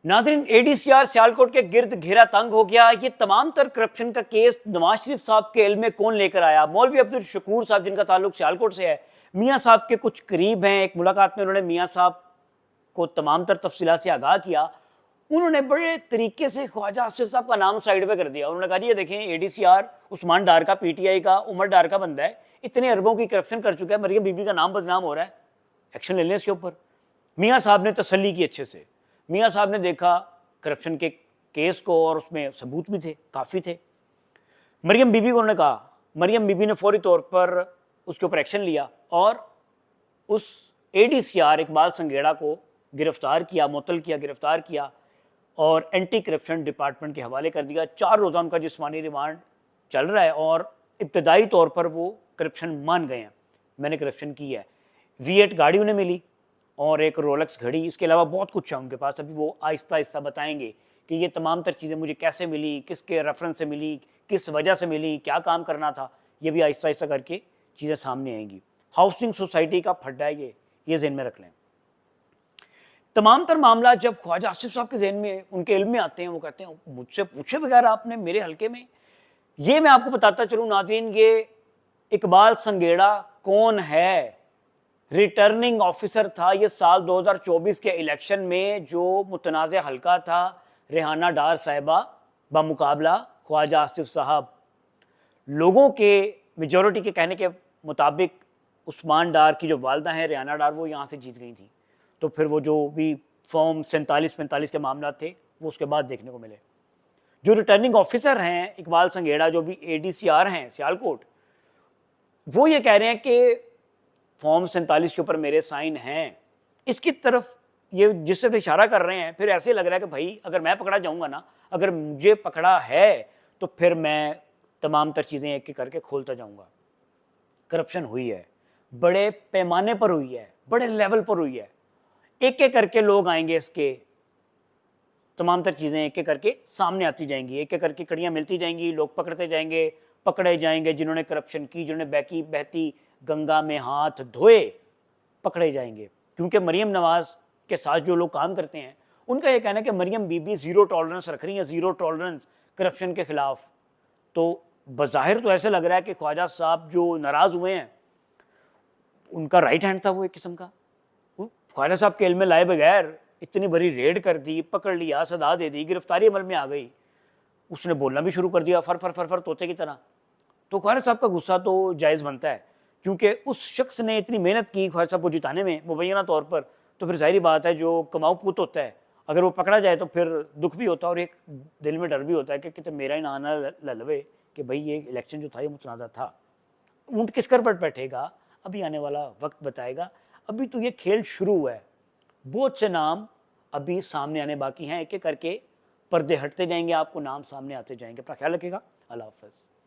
नाज़रीन, एडीसीआर सियालकोट के गिर्द घेरा तंग हो गया। ये तमाम तर करप्शन का केस नवाज शरीफ साहब के इल्म में कौन लेकर आया? मौलवी अब्दुल शकूर साहब, जिनका ताल्लुक सियालकोट से है, मियाँ साहब के कुछ करीब हैं। एक मुलाकात में उन्होंने मियाँ साहब को तमाम तर तफसीलात से आगाह किया। उन्होंने बड़े तरीके से ख्वाजा आसिफ साहब का नाम साइड पे कर दिया। उन्होंने कहा, ये देखें, एडीसीआर उस्मान डार का, पीटीआई का, उमर डार का बंदा है, इतने अरबों की करप्शन कर चुका है, मरियम बीबी का नाम बदनाम हो रहा है, एक्शन ले लें इसके ऊपर। मियाँ साहब ने तसल्ली की अच्छे से। मियाँ साहब ने देखा करप्शन के केस को और उसमें सबूत भी थे, काफ़ी थे। मरियम बीबी को उन्होंने कहा, मरियम बीबी ने फौरी तौर पर उसके ऊपर एक्शन लिया और उस एडीसीआर इकबाल संघेड़ा को गिरफ्तार किया, मुअत्तल किया, गिरफ्तार किया और एंटी करप्शन डिपार्टमेंट के हवाले कर दिया। 4 रोज़ा उनका जिस्मानी रिमांड चल रहा है और इब्तदाई तौर पर वो करप्शन मान गए हैं, मैंने करप्शन की है। V8 गाड़ी उन्हें मिली और एक रोलेक्स घड़ी, इसके अलावा बहुत कुछ है उनके पास। अभी वो आहिस्ता आहिस्ता बताएंगे कि ये तमाम तर चीज़ें मुझे कैसे मिली, किसके रेफरेंस से मिली, किस वजह से मिली, क्या काम करना था, ये भी आहिस्ता आहिस्ता करके चीज़ें सामने आएंगी। हाउसिंग सोसाइटी का फड्डा है ये ज़हन में रख लें। तमाम तर मामला जब ख्वाजा आसिफ साहब के जहन में, उनके इल्म में आते हैं, वो कहते हैं, मुझसे पूछे बगैर आपने मेरे हल्के में। ये मैं आपको बताता चलूँ नाज़रीन, ये इकबाल संघेड़ा कौन है? रिटर्निंग ऑफिसर था। ये साल 2024 के इलेक्शन में जो मुतनाज़ हल्का था, रेहाना डार साहिबा बामुकाबला ख्वाजा आसिफ साहब, लोगों के मेजॉरिटी के कहने के मुताबिक उस्मान डार की जो वालदा हैं रेहाना डार, वो यहाँ से जीत गई थी। तो फिर वो जो भी फॉर्म 47-45 के मामला थे वो उसके बाद देखने को मिले। जो रिटर्निंग ऑफिसर हैं इकबाल संघेड़ा, जो भी एडीसीआर हैं सियालकोट, वो ये कह रहे हैं कि फॉर्म 47 के ऊपर मेरे साइन हैं। इसकी तरफ ये जिससे तो इशारा कर रहे हैं, फिर ऐसे लग रहा है कि भाई अगर मैं पकड़ा जाऊंगा ना, अगर मुझे पकड़ा है तो फिर मैं तमाम तर चीज़ें एक एक करके खोलता जाऊंगा। करप्शन हुई है, बड़े पैमाने पर हुई है, बड़े लेवल पर हुई है। एक एक करके लोग आएंगे, इसके तमाम तर चीज़ें एक एक करके सामने आती जाएंगी, एक एक करके कड़ियाँ मिलती जाएंगी, लोग पकड़ते जाएंगे, पकड़े जाएंगे। जिन्होंने करप्शन की, जिन्होंने बहती गंगा में हाथ धोए, पकड़े जाएंगे। क्योंकि मरियम नवाज के साथ जो लोग काम करते हैं, उनका ये कहना है कि मरियम बीबी ज़ीरो टॉलरेंस रख रही है, ज़ीरो टॉलरेंस करप्शन के खिलाफ। तो बज़ाहिर तो ऐसे लग रहा है कि ख्वाजा साहब जो नाराज़ हुए हैं, उनका राइट हैंड था वो एक किस्म का। ख्वाजा साहब के इल्म में लाए बगैर इतनी बड़ी रेड कर दी, पकड़ लिया, सदा दे दी, गिरफ्तारी अमल में आ गई। उसने बोलना भी शुरू कर दिया फर फर फर फर तोते की तरह। तो ख्वाजा साहब का गुस्सा तो जायज़ बनता है, क्योंकि उस शख्स ने इतनी मेहनत की ख्वाजा साहब को जिताने में मुबैना तौर पर। तो फिर ज़ाहिर बात है, जो कमाऊ पूत होता है, अगर वो पकड़ा जाए तो फिर दुख भी होता है और एक दिल में डर भी होता है कि कितने मेरा ही नाना ललवे कि भाई ये इलेक्शन जो था ये मुतनाज़ा था। ऊँट किस कर पर बैठेगा, अभी आने वाला वक्त बताएगा। अभी तो ये खेल शुरू हुआ है, बहुत से नाम अभी सामने आने बाकी हैं। एक एक करके पर्दे हटते जाएंगे, आपको नाम सामने आते जाएंगे। अपना ख्याल रखिएगा। अल्लाह हाफ़िज़।